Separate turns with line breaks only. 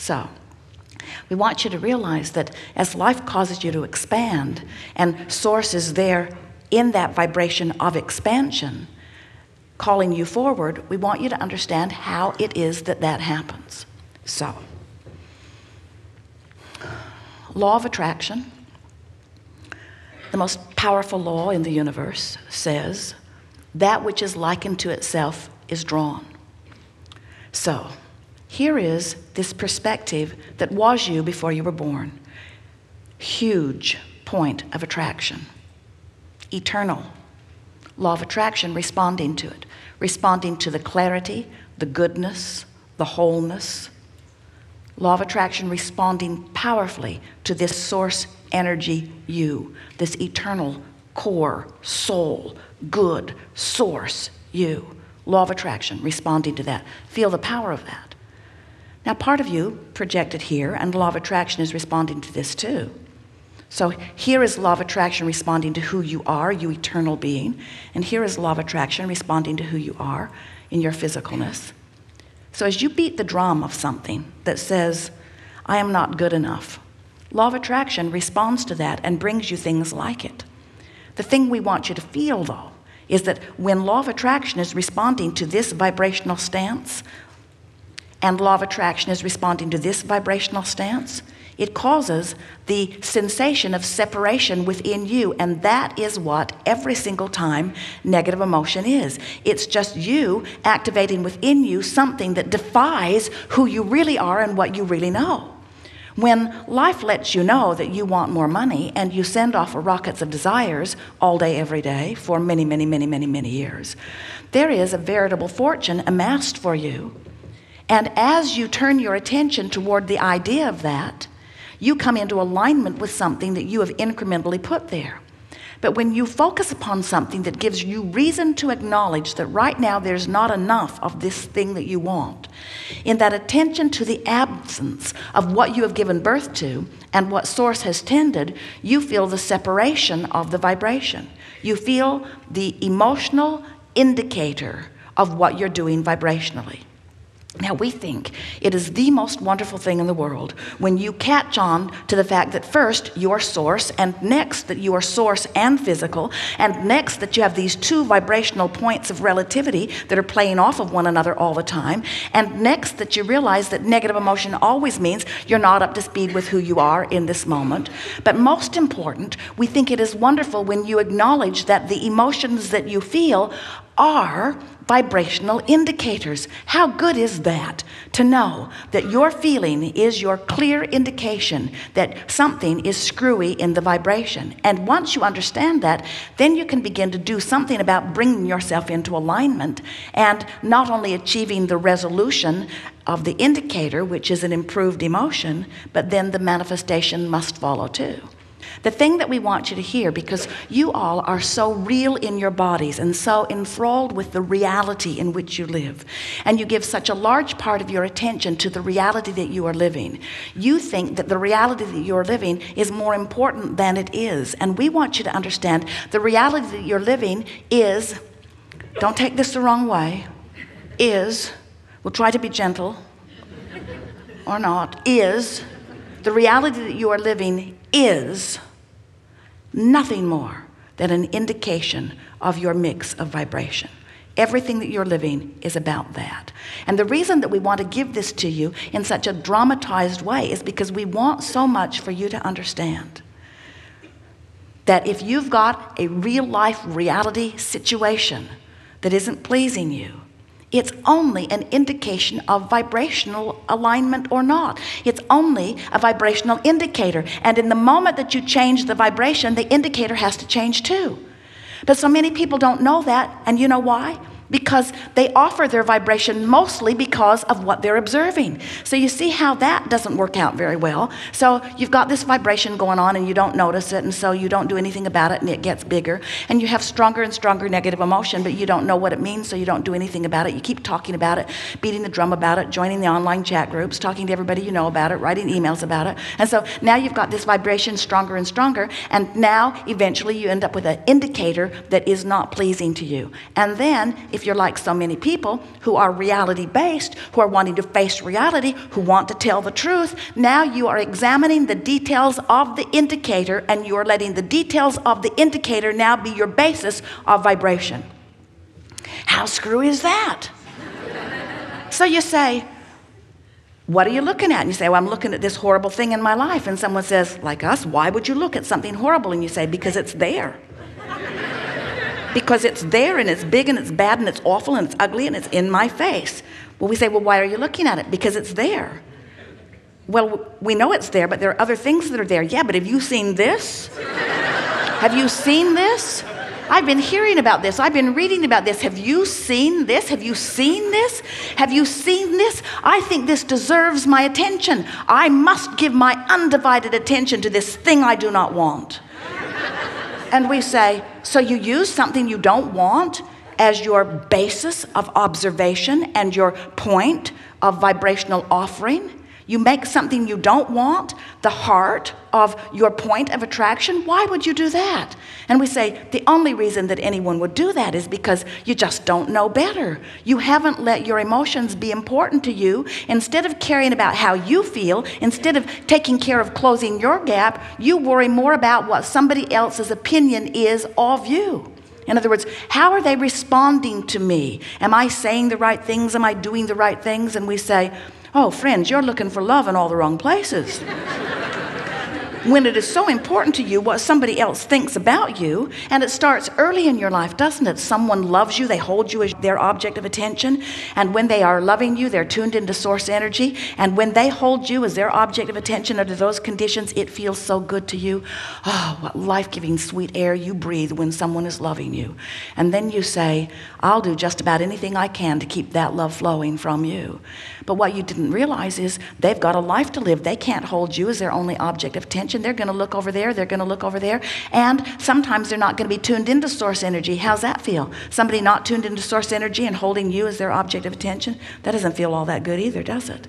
So we want you to realize that as life causes you to expand and source is there in that vibration of expansion, calling you forward, we want you to understand how it is that that happens. So, law of attraction, the most powerful law in the universe, says that which is likened to itself is drawn. So, here is this perspective that was you before you were born. Huge point of attraction. Eternal. Law of attraction, responding to it. Responding to the clarity, the goodness, the wholeness. Law of attraction responding powerfully to this source energy you. This eternal core, soul, good source you. Law of attraction responding to that. Feel the power of that. Now part of you projected here, and law of attraction is responding to this too. So here is law of attraction responding to who you are, you eternal being. And here is law of attraction responding to who you are in your physicalness. So as you beat the drum of something that says, I am not good enough, law of attraction responds to that and brings you things like it. The thing we want you to feel, though, is that when law of attraction is responding to this vibrational stance, and law of attraction is responding to this vibrational stance, it causes the sensation of separation within you, and that is what every single time negative emotion is. It's just you activating within you something that defies who you really are and what you really know. When life lets you know that you want more money and you send off rockets of desires all day, every day for many, many, many, many, many years, there is a veritable fortune amassed for you. And as you turn your attention toward the idea of that, you come into alignment with something that you have incrementally put there. But when you focus upon something that gives you reason to acknowledge that right now there's not enough of this thing that you want, in that attention to the absence of what you have given birth to and what source has tended, you feel the separation of the vibration. You feel the emotional indicator of what you're doing vibrationally. Now we think it is the most wonderful thing in the world when you catch on to the fact that first you're source, and next that you are source and physical, and next that you have these two vibrational points of relativity that are playing off of one another all the time, and next that you realize that negative emotion always means you're not up to speed with who you are in this moment. But most important, we think it is wonderful when you acknowledge that the emotions that you feel are vibrational indicators. How good is that, to know that your feeling is your clear indication that something is screwy in the vibration? And once you understand that, then you can begin to do something about bringing yourself into alignment and not only achieving the resolution of the indicator, which is an improved emotion, but then the manifestation must follow too. The thing that we want you to hear, because you all are so real in your bodies and so enthralled with the reality in which you live, and you give such a large part of your attention to the reality that you are living, you think that the reality that you're living is more important than it is. And we want you to understand the reality that you're living is, don't take this the wrong way, we'll try to be gentle or not, the reality that you are living is nothing more than an indication of your mix of vibration. Everything that you're living is about that. And the reason that we want to give this to you in such a dramatized way is because we want so much for you to understand that if you've got a real life reality situation that isn't pleasing you, it's only an indication of vibrational alignment or not. It's only a vibrational indicator. And in the moment that you change the vibration, the indicator has to change too. But so many people don't know that. And you know why? Because they offer their vibration mostly because of what they're observing. So you see how that doesn't work out very well. So you've got this vibration going on and you don't notice it, and so you don't do anything about it, and it gets bigger, and you have stronger and stronger negative emotion, but you don't know what it means, so you don't do anything about it. You keep talking about it, beating the drum about it, joining the online chat groups, talking to everybody you know about it, writing emails about it. And so now you've got this vibration stronger and stronger, and now eventually you end up with an indicator that is not pleasing to you. And then if if you're like so many people who are reality-based, who are wanting to face reality, who want to tell the truth, now you are examining the details of the indicator, and you are letting the details of the indicator now be your basis of vibration. How screwy is that? So you say, what are you looking at? And you say, well, I'm looking at this horrible thing in my life. And someone says, like us, why would you look at something horrible? And you say, because it's there. Because it's there, and it's big, and it's bad, and it's awful, and it's ugly, and it's in my face. Well, we say, well, why are you looking at it? Because it's there. Well, we know it's there, but there are other things that are there. Yeah, but have you seen this? Have you seen this? I've been hearing about this. I've been reading about this. Have you seen this? Have you seen this? Have you seen this? I think this deserves my attention. I must give my undivided attention to this thing I do not want. And we say, so you use something you don't want as your basis of observation and your point of vibrational offering? You make something you don't want the heart of your point of attraction? Why would you do that? And we say, the only reason that anyone would do that is because you just don't know better. You haven't let your emotions be important to you. Instead of caring about how you feel, instead of taking care of closing your gap, you worry more about what somebody else's opinion is of you. In other words, how are they responding to me? Am I saying the right things? Am I doing the right things? And we say, oh, friends, you're looking for love in all the wrong places. When it is so important to you what somebody else thinks about you, and it starts early in your life, doesn't it? Someone loves you, they hold you as their object of attention, and when they are loving you, they're tuned into source energy, and when they hold you as their object of attention under those conditions, it feels so good to you. Oh, what life-giving sweet air you breathe when someone is loving you. And then you say, I'll do just about anything I can to keep that love flowing from you. But what you didn't realize is they've got a life to live. They can't hold you as their only object of attention. They're going to look over there. They're going to look over there. And sometimes they're not going to be tuned into source energy. How's that feel? Somebody not tuned into source energy and holding you as their object of attention? That doesn't feel all that good either, does it?